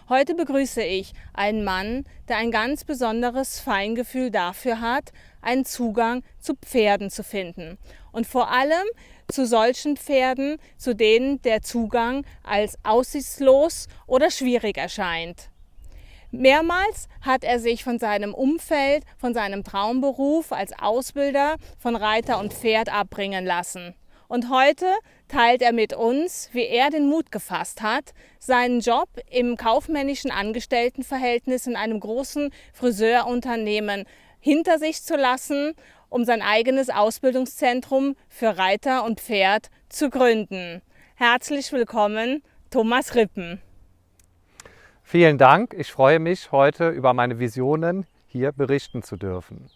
Heute begrüße ich einen Mann, der ein ganz besonderes Feingefühl dafür hat, einen Zugang zu Pferden zu finden. Und vor allem zu solchen Pferden, zu denen der Zugang als aussichtslos oder schwierig erscheint. Mehrmals hat er sich von seinem Umfeld, von seinem Traumberuf als Ausbilder von Reiter und Pferd abbringen lassen. Und heute teilt er mit uns, wie er den Mut gefasst hat, seinen Job im kaufmännischen Angestelltenverhältnis in einem großen Friseurunternehmen hinter sich zu lassen, um sein eigenes Ausbildungszentrum für Reiter und Pferd zu gründen. Herzlich willkommen, Thomas Rippen. Vielen Dank. Ich freue mich, heute über meine Visionen hier berichten zu dürfen.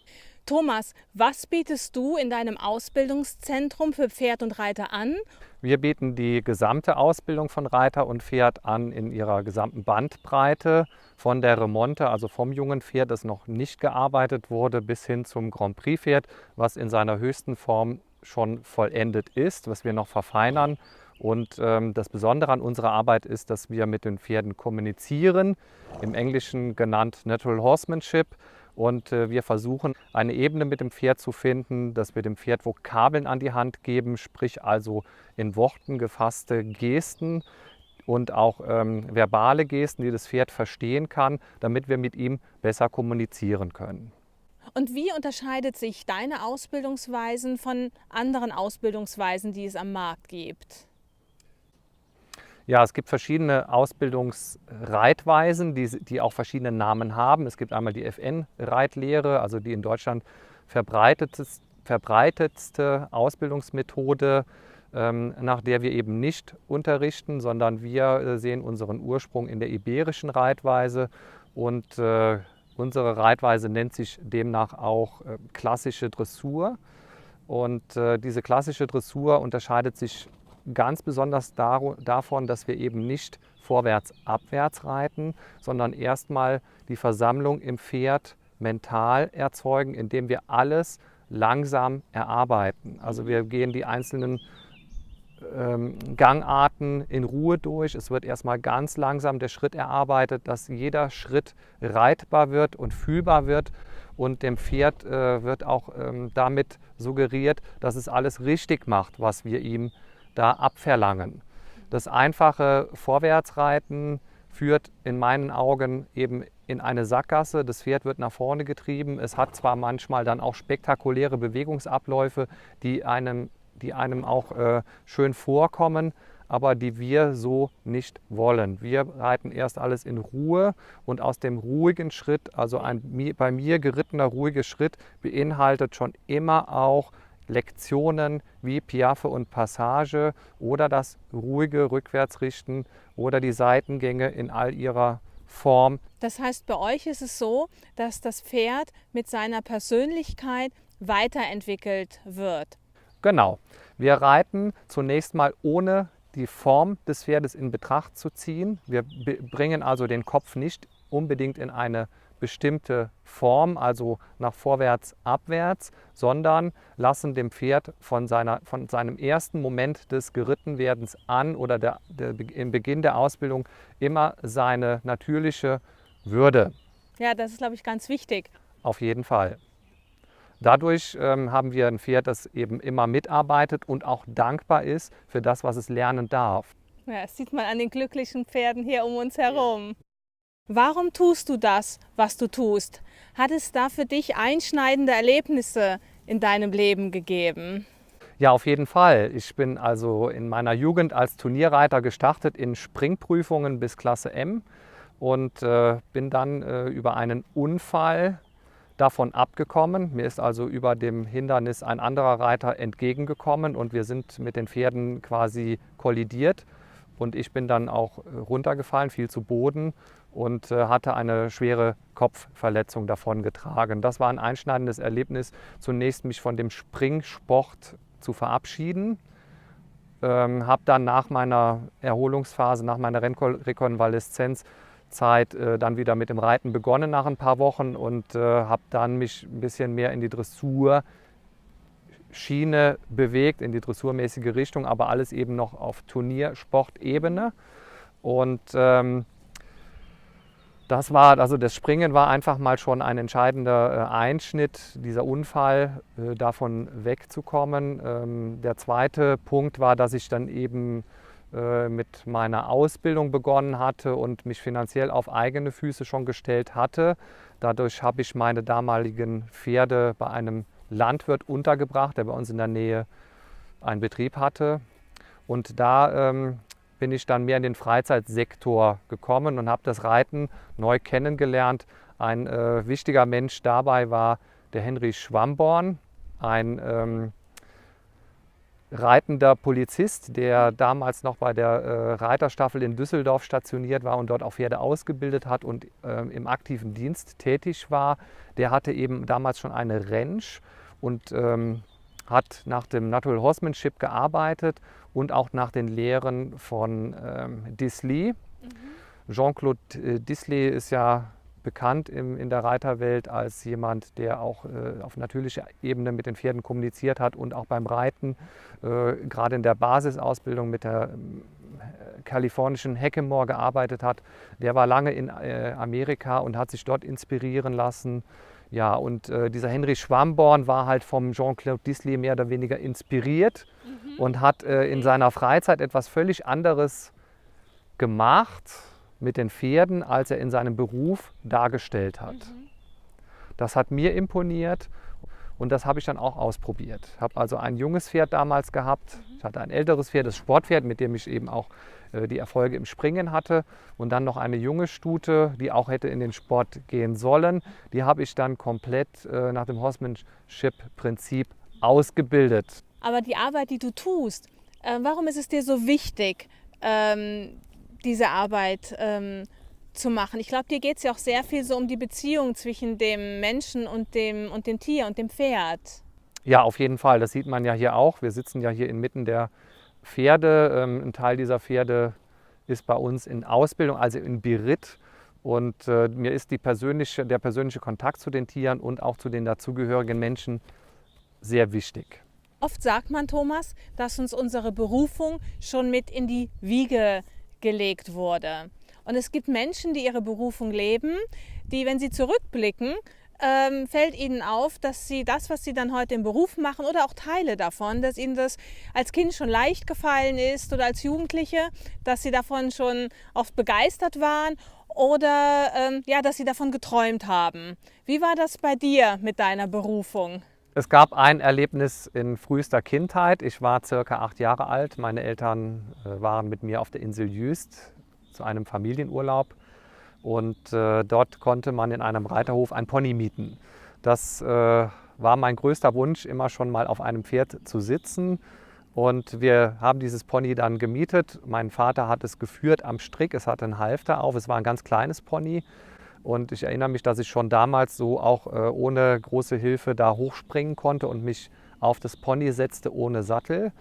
Thomas, was bietest du in deinem Ausbildungszentrum für Pferd und Reiter an? Wir bieten die gesamte Ausbildung von Reiter und Pferd an in ihrer gesamten Bandbreite, von der Remonte, also vom jungen Pferd, das noch nicht gearbeitet wurde, bis hin zum Grand Prix Pferd, was in seiner höchsten Form schon vollendet ist, was wir noch verfeinern. Und das Besondere an unserer Arbeit ist, dass wir mit den Pferden kommunizieren, im Englischen genannt Natural Horsemanship. Und wir versuchen, eine Ebene mit dem Pferd zu finden, dass wir dem Pferd Vokabeln an die Hand geben, sprich also in Worten gefasste Gesten und auch verbale Gesten, die das Pferd verstehen kann, damit wir mit ihm besser kommunizieren können. Und wie unterscheidet sich deine Ausbildungsweisen von anderen Ausbildungsweisen, die es am Markt gibt? Ja, es gibt verschiedene Ausbildungsreitweisen, die auch verschiedene Namen haben. Es gibt einmal die FN-Reitlehre, also die in Deutschland verbreitetste Ausbildungsmethode, nach der wir eben nicht unterrichten, sondern wir sehen unseren Ursprung in der iberischen Reitweise. Und unsere Reitweise nennt sich demnach auch klassische Dressur. Und diese klassische Dressur unterscheidet sich ganz besonders davon, dass wir eben nicht vorwärts-abwärts reiten, sondern erstmal die Versammlung im Pferd mental erzeugen, indem wir alles langsam erarbeiten. Also wir gehen die einzelnen Gangarten in Ruhe durch. Es wird erstmal ganz langsam der Schritt erarbeitet, dass jeder Schritt reitbar wird und fühlbar wird. Und dem Pferd wird auch damit suggeriert, dass es alles richtig macht, was wir ihm da abverlangen. Das einfache Vorwärtsreiten führt in meinen Augen eben in eine Sackgasse. Das Pferd wird nach vorne getrieben. Es hat zwar manchmal dann auch spektakuläre Bewegungsabläufe, die einem auch schön vorkommen, aber die wir so nicht wollen. Wir reiten erst alles in Ruhe und aus dem ruhigen Schritt, also ein bei mir gerittener ruhiger Schritt, beinhaltet schon immer auch Lektionen wie Piaffe und Passage oder das ruhige Rückwärtsrichten oder die Seitengänge in all ihrer Form. Das heißt, bei euch ist es so, dass das Pferd mit seiner Persönlichkeit weiterentwickelt wird. Genau. Wir reiten zunächst mal ohne die Form des Pferdes in Betracht zu ziehen. Wir bringen also den Kopf nicht unbedingt in eine bestimmte Form, also nach vorwärts, abwärts, sondern lassen dem Pferd von seinem ersten Moment des Gerittenwerdens an oder im Beginn der Ausbildung immer seine natürliche Würde. Ja, das ist, glaube ich, ganz wichtig. Auf jeden Fall. Dadurch haben wir ein Pferd, das eben immer mitarbeitet und auch dankbar ist für das, was es lernen darf. Ja, das sieht man an den glücklichen Pferden hier um uns herum. Warum tust du das, was du tust? Hat es da für dich einschneidende Erlebnisse in deinem Leben gegeben? Ja, auf jeden Fall. Ich bin also in meiner Jugend als Turnierreiter gestartet in Springprüfungen bis Klasse M und bin dann über einen Unfall davon abgekommen. Mir ist also über dem Hindernis ein anderer Reiter entgegengekommen und wir sind mit den Pferden quasi kollidiert. Und ich bin dann auch runtergefallen, fiel zu Boden und hatte eine schwere Kopfverletzung davongetragen. Das war ein einschneidendes Erlebnis, zunächst mich von dem Springsport zu verabschieden. Habe dann nach meiner Erholungsphase, nach meiner Rekonvaleszenzzeit dann wieder mit dem Reiten begonnen nach ein paar Wochen und habe dann mich ein bisschen mehr in die Dressurschiene bewegt, in die dressurmäßige Richtung, aber alles eben noch auf Turniersportebene. Und Das Springen war einfach mal schon ein entscheidender Einschnitt, dieser Unfall, davon wegzukommen. Der zweite Punkt war, dass ich dann eben mit meiner Ausbildung begonnen hatte und mich finanziell auf eigene Füße schon gestellt hatte. Dadurch habe ich meine damaligen Pferde bei einem Landwirt untergebracht, der bei uns in der Nähe einen Betrieb hatte. Und da bin ich dann mehr in den Freizeitsektor gekommen und habe das Reiten neu kennengelernt. Ein wichtiger Mensch dabei war der Henry Schwamborn, ein reitender Polizist, der damals noch bei der Reiterstaffel in Düsseldorf stationiert war und dort auch Pferde ausgebildet hat und im aktiven Dienst tätig war. Der hatte eben damals schon eine Ranch und hat nach dem Natural Horsemanship gearbeitet und auch nach den Lehren von Disley. Jean-Claude Disley ist ja bekannt in der Reiterwelt als jemand, der auch auf natürlicher Ebene mit den Pferden kommuniziert hat und auch beim Reiten, gerade in der Basisausbildung mit der kalifornischen Hackamore gearbeitet hat. Der war lange in Amerika und hat sich dort inspirieren lassen. Ja, und dieser Henry Schwamborn war halt vom Jean-Claude Disley mehr oder weniger inspiriert und hat in seiner Freizeit etwas völlig anderes gemacht mit den Pferden, als er in seinem Beruf dargestellt hat. Das hat mir imponiert und das habe ich dann auch ausprobiert. Ich habe also ein junges Pferd damals gehabt. Ich hatte ein älteres Pferd, das Sportpferd, mit dem ich eben auch die Erfolge im Springen hatte. Und dann noch eine junge Stute, die auch hätte in den Sport gehen sollen. Die habe ich dann komplett nach dem Horsemanship-Prinzip ausgebildet. Aber die Arbeit, die du tust, warum ist es dir so wichtig, diese Arbeit zu machen? Ich glaube, dir geht es ja auch sehr viel so um die Beziehung zwischen dem Menschen und dem Tier und dem Pferd. Ja, auf jeden Fall. Das sieht man ja hier auch. Wir sitzen ja hier inmitten der Pferde. Ein Teil dieser Pferde ist bei uns in Ausbildung, also in Beritt. Und mir ist der persönliche Kontakt zu den Tieren und auch zu den dazugehörigen Menschen sehr wichtig. Oft sagt man, Thomas, dass uns unsere Berufung schon mit in die Wiege gelegt wurde. Und es gibt Menschen, die ihre Berufung leben, die, wenn sie zurückblicken, fällt ihnen auf, dass sie das, was sie dann heute im Beruf machen oder auch Teile davon, dass ihnen das als Kind schon leicht gefallen ist oder als Jugendliche, dass sie davon schon oft begeistert waren oder dass sie davon geträumt haben. Wie war das bei dir mit deiner Berufung? Es gab ein Erlebnis in frühester Kindheit. Ich war circa 8 Jahre alt. Meine Eltern waren mit mir auf der Insel Jüst zu einem Familienurlaub. Und dort konnte man in einem Reiterhof ein Pony mieten. Das war mein größter Wunsch, immer schon mal auf einem Pferd zu sitzen. Und wir haben dieses Pony dann gemietet. Mein Vater hat es geführt am Strick. Es hatte einen Halfter auf. Es war ein ganz kleines Pony. Und ich erinnere mich, dass ich schon damals so auch ohne große Hilfe da hochspringen konnte und mich auf das Pony setzte ohne Sattel.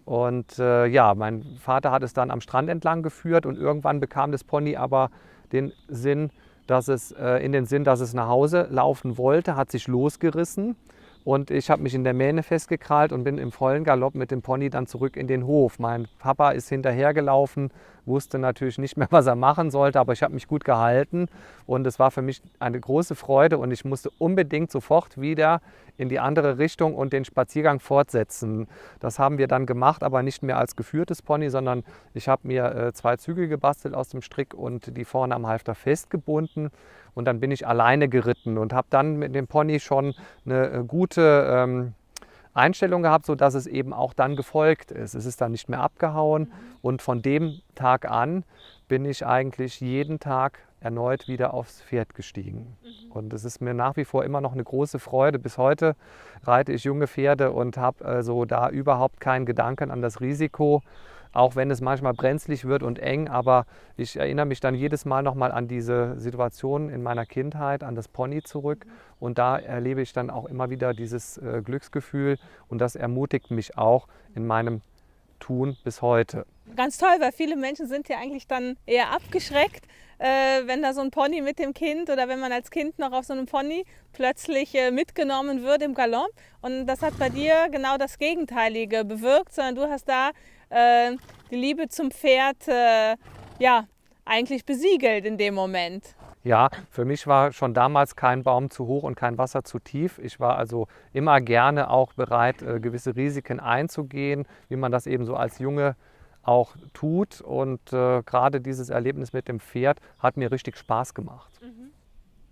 Und mein Vater hat es dann am Strand entlang geführt und irgendwann bekam das Pony aber in den Sinn, dass es nach Hause laufen wollte, hat sich losgerissen. Und ich habe mich in der Mähne festgekrallt und bin im vollen Galopp mit dem Pony dann zurück in den Hof. Mein Papa ist hinterhergelaufen, wusste natürlich nicht mehr, was er machen sollte, aber ich habe mich gut gehalten. Und es war für mich eine große Freude und ich musste unbedingt sofort wieder in die andere Richtung und den Spaziergang fortsetzen. Das haben wir dann gemacht, aber nicht mehr als geführtes Pony, sondern ich habe mir 2 Zügel gebastelt aus dem Strick und die vorne am Halfter festgebunden. Und dann bin ich alleine geritten und habe dann mit dem Pony schon eine gute Einstellung gehabt, sodass es eben auch dann gefolgt ist. Es ist dann nicht mehr abgehauen und von dem Tag an bin ich eigentlich jeden Tag erneut wieder aufs Pferd gestiegen. Und es ist mir nach wie vor immer noch eine große Freude. Bis heute reite ich junge Pferde und habe also da überhaupt keinen Gedanken an das Risiko, auch wenn es manchmal brenzlig wird und eng, aber ich erinnere mich dann jedes Mal nochmal an diese Situation in meiner Kindheit, an das Pony zurück und da erlebe ich dann auch immer wieder dieses Glücksgefühl und das ermutigt mich auch in meinem Tun bis heute. Ganz toll, weil viele Menschen sind ja eigentlich dann eher abgeschreckt, wenn da so ein Pony mit dem Kind oder wenn man als Kind noch auf so einem Pony plötzlich mitgenommen wird im Galopp. Und das hat bei dir genau das Gegenteilige bewirkt, sondern du hast da die Liebe zum Pferd eigentlich besiegelt in dem Moment. Ja, für mich war schon damals kein Baum zu hoch und kein Wasser zu tief. Ich war also immer gerne auch bereit, gewisse Risiken einzugehen, wie man das eben so als Junge auch tut. Und gerade dieses Erlebnis mit dem Pferd hat mir richtig Spaß gemacht.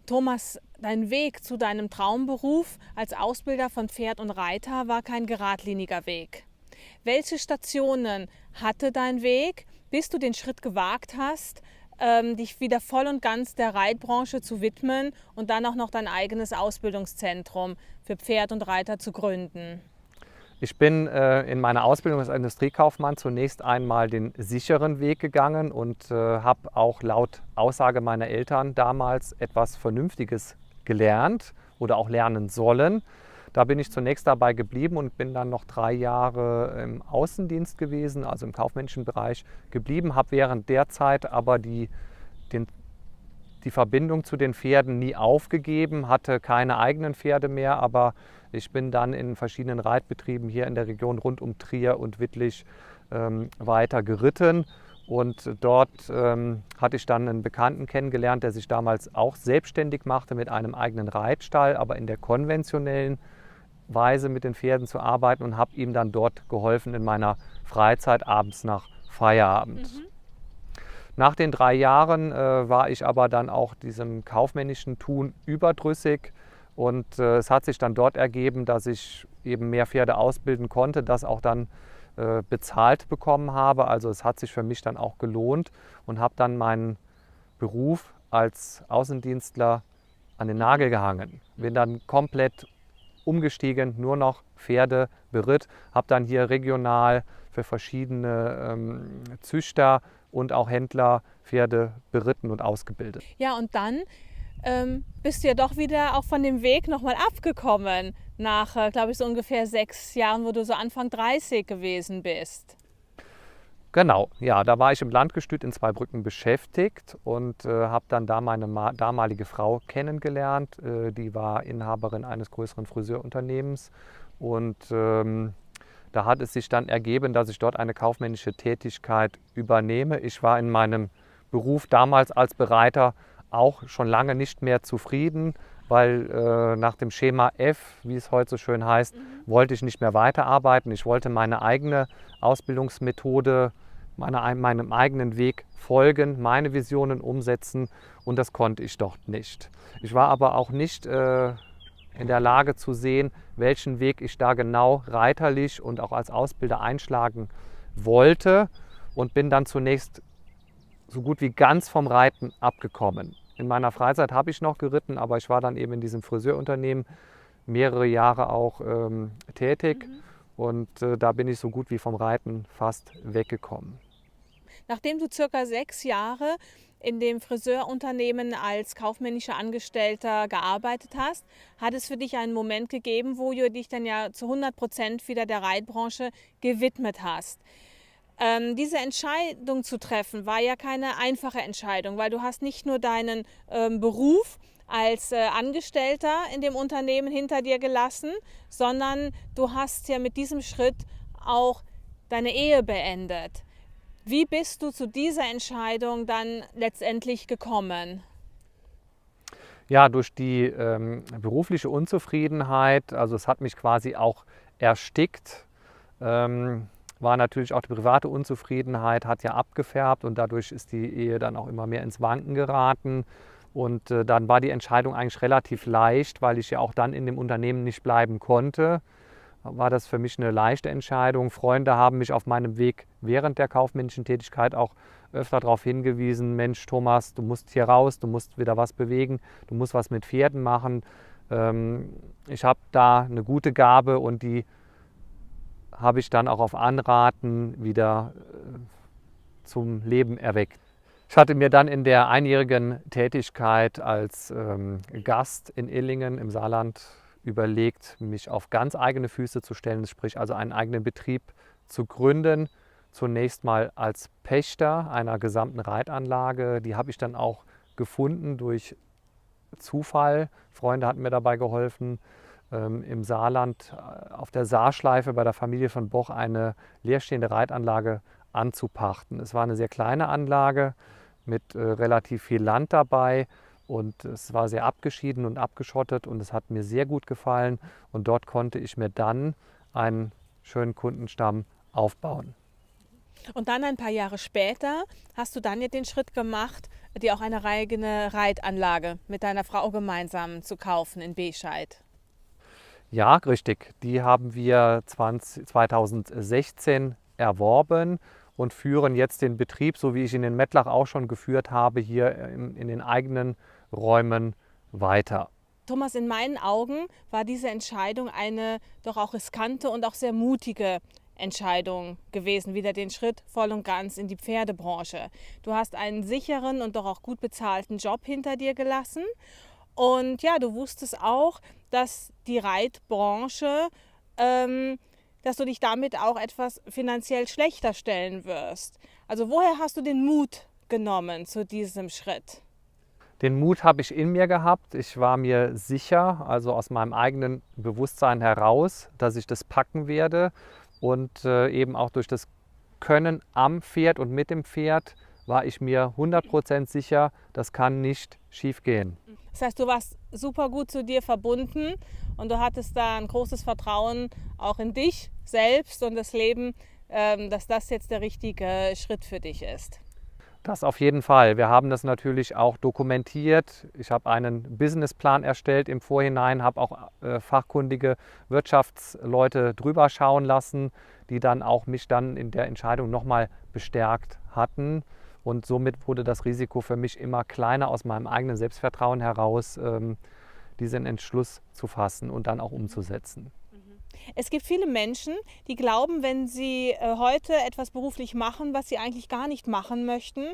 Thomas, dein Weg zu deinem Traumberuf als Ausbilder von Pferd und Reiter war kein geradliniger Weg. Welche Stationen hatte dein Weg, bis du den Schritt gewagt hast, dich wieder voll und ganz der Reitbranche zu widmen und dann auch noch dein eigenes Ausbildungszentrum für Pferd und Reiter zu gründen? Ich bin in meiner Ausbildung als Industriekaufmann zunächst einmal den sicheren Weg gegangen und habe auch laut Aussage meiner Eltern damals etwas Vernünftiges gelernt oder auch lernen sollen. Da bin ich zunächst dabei geblieben und bin dann noch 3 Jahre im Außendienst gewesen, also im kaufmännischen Bereich geblieben, habe während der Zeit aber die Verbindung zu den Pferden nie aufgegeben, hatte keine eigenen Pferde mehr, aber ich bin dann in verschiedenen Reitbetrieben hier in der Region rund um Trier und Wittlich weiter geritten. Und dort hatte ich dann einen Bekannten kennengelernt, der sich damals auch selbstständig machte mit einem eigenen Reitstall, aber in der konventionellen Weise mit den Pferden zu arbeiten, und habe ihm dann dort geholfen in meiner Freizeit abends nach Feierabend. Nach den 3 Jahren war ich aber dann auch diesem kaufmännischen Tun überdrüssig, und es hat sich dann dort ergeben, dass ich eben mehr Pferde ausbilden konnte, das auch dann bezahlt bekommen habe. Also es hat sich für mich dann auch gelohnt, und habe dann meinen Beruf als Außendienstler an den Nagel gehangen. Bin dann komplett umgestiegen, nur noch Pferde beritt, habe dann hier regional für verschiedene Züchter und auch Händler Pferde beritten und ausgebildet. Ja, und dann bist du ja doch wieder auch von dem Weg nochmal abgekommen, nach, glaube ich, so ungefähr 6 Jahren, wo du so Anfang 30 gewesen bist. Genau, ja, da war ich im Landgestüt in Zweibrücken beschäftigt und habe dann da meine damalige Frau kennengelernt. Die war Inhaberin eines größeren Friseurunternehmens, und da hat es sich dann ergeben, dass ich dort eine kaufmännische Tätigkeit übernehme. Ich war in meinem Beruf damals als Bereiter auch schon lange nicht mehr zufrieden, weil nach dem Schema F, wie es heute so schön heißt, wollte ich nicht mehr weiterarbeiten. Ich wollte meine eigene Ausbildungsmethode, meinem eigenen Weg folgen, meine Visionen umsetzen, und das konnte ich dort nicht. Ich war aber auch nicht in der Lage zu sehen, welchen Weg ich da genau reiterlich und auch als Ausbilder einschlagen wollte, und bin dann zunächst so gut wie ganz vom Reiten abgekommen. In meiner Freizeit habe ich noch geritten, aber ich war dann eben in diesem Friseurunternehmen mehrere Jahre auch tätig, und da bin ich so gut wie vom Reiten fast weggekommen. Nachdem du circa 6 Jahre in dem Friseurunternehmen als kaufmännischer Angestellter gearbeitet hast, hat es für dich einen Moment gegeben, wo du dich dann ja zu 100% wieder der Reitbranche gewidmet hast. Diese Entscheidung zu treffen, war ja keine einfache Entscheidung, weil du hast nicht nur deinen Beruf als Angestellter in dem Unternehmen hinter dir gelassen, sondern du hast ja mit diesem Schritt auch deine Ehe beendet. Wie bist du zu dieser Entscheidung dann letztendlich gekommen? Ja, durch die berufliche Unzufriedenheit, also es hat mich quasi auch erstickt, war natürlich auch die private Unzufriedenheit, hat ja abgefärbt, und dadurch ist die Ehe dann auch immer mehr ins Wanken geraten. Und dann war die Entscheidung eigentlich relativ leicht, weil ich ja auch dann in dem Unternehmen nicht bleiben konnte. War das für mich eine leichte Entscheidung. Freunde haben mich auf meinem Weg während der kaufmännischen Tätigkeit auch öfter darauf hingewiesen: Mensch, Thomas, du musst hier raus, du musst wieder was bewegen, du musst was mit Pferden machen. Ich habe da eine gute Gabe, und die habe ich dann auch auf Anraten wieder zum Leben erweckt. Ich hatte mir dann in der einjährigen Tätigkeit als Gast in Illingen im Saarland überlegt, mich auf ganz eigene Füße zu stellen, sprich also einen eigenen Betrieb zu gründen. Zunächst mal als Pächter einer gesamten Reitanlage. Die habe ich dann auch gefunden durch Zufall. Freunde hatten mir dabei geholfen, im Saarland auf der Saarschleife bei der Familie von Boch eine leerstehende Reitanlage anzupachten. Es war eine sehr kleine Anlage mit relativ viel Land dabei, und es war sehr abgeschieden und abgeschottet und es hat mir sehr gut gefallen und dort konnte ich mir dann einen schönen Kundenstamm aufbauen. Und dann ein paar Jahre später hast du dann ja den Schritt gemacht, dir auch eine eigene Reitanlage mit deiner Frau gemeinsam zu kaufen in Bescheid. Ja, richtig. Die haben wir 2016 erworben und führen jetzt den Betrieb, so wie ich ihn in Mettlach auch schon geführt habe, hier in den eigenen Räumen weiter. Thomas, in meinen Augen war diese Entscheidung eine doch auch riskante und auch sehr mutige Entscheidung gewesen, wieder den Schritt voll und ganz in die Pferdebranche. Du hast einen sicheren und doch auch gut bezahlten Job hinter dir gelassen. Und ja, du wusstest auch, dass die Reitbranche, dass du dich damit auch etwas finanziell schlechter stellen wirst. Also woher hast du den Mut genommen zu diesem Schritt? Den Mut habe ich in mir gehabt. Ich war mir sicher, also aus meinem eigenen Bewusstsein heraus, dass ich das packen werde. Und eben auch durch das Können am Pferd und mit dem Pferd war ich mir 100% sicher, das kann nicht schief gehen. Das heißt, du warst super gut zu dir verbunden und du hattest da ein großes Vertrauen auch in dich selbst und das Leben, dass das jetzt der richtige Schritt für dich ist. Das auf jeden Fall. Wir haben das natürlich auch dokumentiert. Ich habe einen Businessplan erstellt im Vorhinein, habe auch fachkundige Wirtschaftsleute drüber schauen lassen, die dann auch mich dann in der Entscheidung nochmal bestärkt hatten. Und somit wurde das Risiko für mich immer kleiner, aus meinem eigenen Selbstvertrauen heraus diesen Entschluss zu fassen und dann auch umzusetzen. Es gibt viele Menschen, die glauben, wenn sie heute etwas beruflich machen, was sie eigentlich gar nicht machen möchten,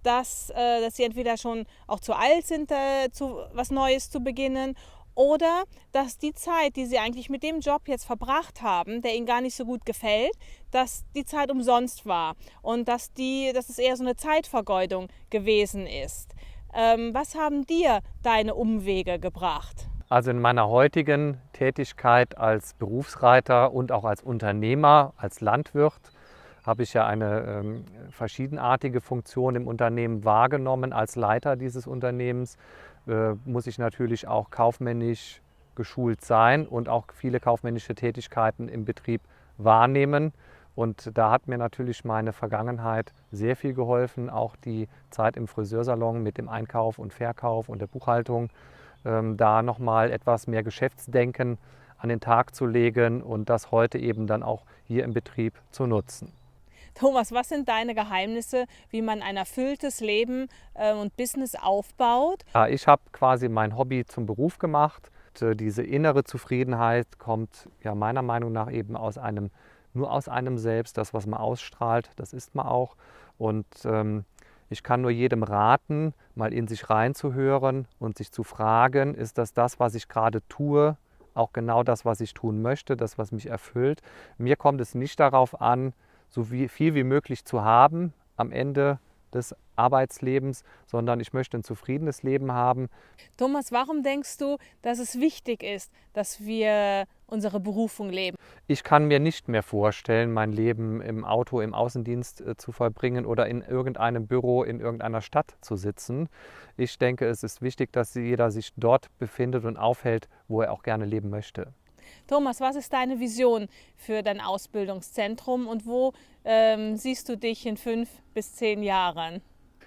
dass sie entweder schon auch zu alt sind, was Neues zu beginnen, oder dass die Zeit, die sie eigentlich mit dem Job jetzt verbracht haben, der ihnen gar nicht so gut gefällt, dass die Zeit umsonst war und dass es eher so eine Zeitvergeudung gewesen ist. Was haben dir deine Umwege gebracht? Also in meiner heutigen Tätigkeit als Berufsreiter und auch als Unternehmer, als Landwirt, habe ich ja eine verschiedenartige Funktion im Unternehmen wahrgenommen. Als Leiter dieses Unternehmens muss ich natürlich auch kaufmännisch geschult sein und auch viele kaufmännische Tätigkeiten im Betrieb wahrnehmen. Und da hat mir natürlich meine Vergangenheit sehr viel geholfen, auch die Zeit im Friseursalon mit dem Einkauf und Verkauf und der Buchhaltung, da nochmal etwas mehr Geschäftsdenken an den Tag zu legen und das heute eben dann auch hier im Betrieb zu nutzen. Thomas, was sind deine Geheimnisse, wie man ein erfülltes Leben und Business aufbaut? Ja, ich habe quasi mein Hobby zum Beruf gemacht. Diese innere Zufriedenheit kommt ja meiner Meinung nach eben nur aus einem selbst. Das, was man ausstrahlt, das ist man auch. Und ich kann nur jedem raten, mal in sich reinzuhören und sich zu fragen, ist das, was ich gerade tue, auch genau das, was ich tun möchte, das, was mich erfüllt. Mir kommt es nicht darauf an, so viel wie möglich zu haben am Ende des Arbeitslebens, sondern ich möchte ein zufriedenes Leben haben. Thomas, warum denkst du, dass es wichtig ist, dass wir unsere Berufung leben? Ich kann mir nicht mehr vorstellen, mein Leben im Auto, im Außendienst zu vollbringen oder in irgendeinem Büro in irgendeiner Stadt zu sitzen. Ich denke, es ist wichtig, dass jeder sich dort befindet und aufhält, wo er auch gerne leben möchte. Thomas, was ist deine Vision für dein Ausbildungszentrum und wo siehst du dich in 5 bis 10 Jahren?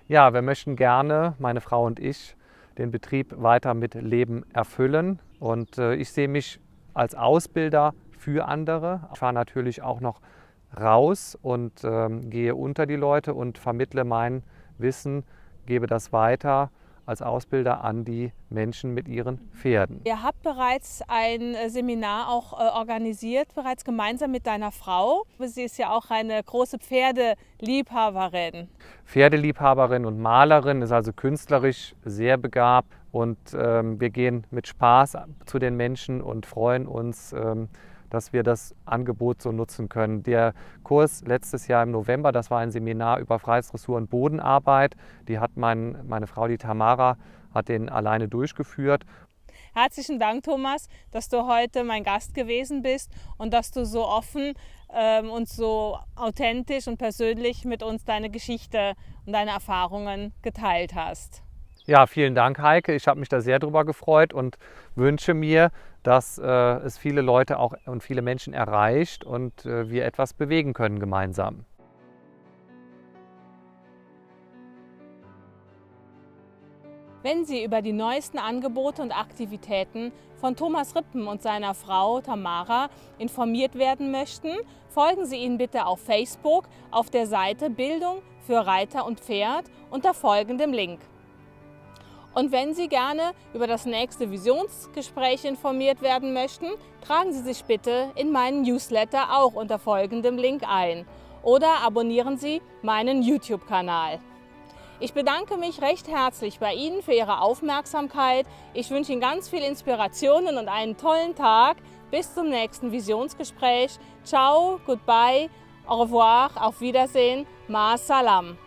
Ja, wir möchten gerne, meine Frau und ich, den Betrieb weiter mit Leben erfüllen. Und ich sehe mich als Ausbilder für andere. Ich fahre natürlich auch noch raus und gehe unter die Leute und vermittle mein Wissen, gebe das weiter als Ausbilder an die Menschen mit ihren Pferden. Ihr habt bereits ein Seminar auch organisiert, bereits gemeinsam mit deiner Frau. Sie ist ja auch eine große Pferdeliebhaberin. Pferdeliebhaberin und Malerin, ist also künstlerisch sehr begabt und wir gehen mit Spaß zu den Menschen und freuen uns, dass wir das Angebot so nutzen können. Der Kurs letztes Jahr im November, das war ein Seminar über Freiheitsdressur und Bodenarbeit. Die hat meine Frau, die Tamara, hat den alleine durchgeführt. Herzlichen Dank, Thomas, dass du heute mein Gast gewesen bist und dass du so offen und so authentisch und persönlich mit uns deine Geschichte und deine Erfahrungen geteilt hast. Ja, vielen Dank, Heike. Ich habe mich da sehr drüber gefreut und wünsche mir, dass es viele Leute auch und viele Menschen erreicht und wir etwas bewegen können gemeinsam. Wenn Sie über die neuesten Angebote und Aktivitäten von Thomas Rippen und seiner Frau Tamara informiert werden möchten, folgen Sie ihnen bitte auf Facebook auf der Seite Bildung für Reiter und Pferd unter folgendem Link. Und wenn Sie gerne über das nächste Visionsgespräch informiert werden möchten, tragen Sie sich bitte in meinen Newsletter auch unter folgendem Link ein oder abonnieren Sie meinen YouTube-Kanal. Ich bedanke mich recht herzlich bei Ihnen für Ihre Aufmerksamkeit. Ich wünsche Ihnen ganz viel Inspirationen und einen tollen Tag. Bis zum nächsten Visionsgespräch. Ciao, goodbye, au revoir, auf Wiedersehen, ma salam.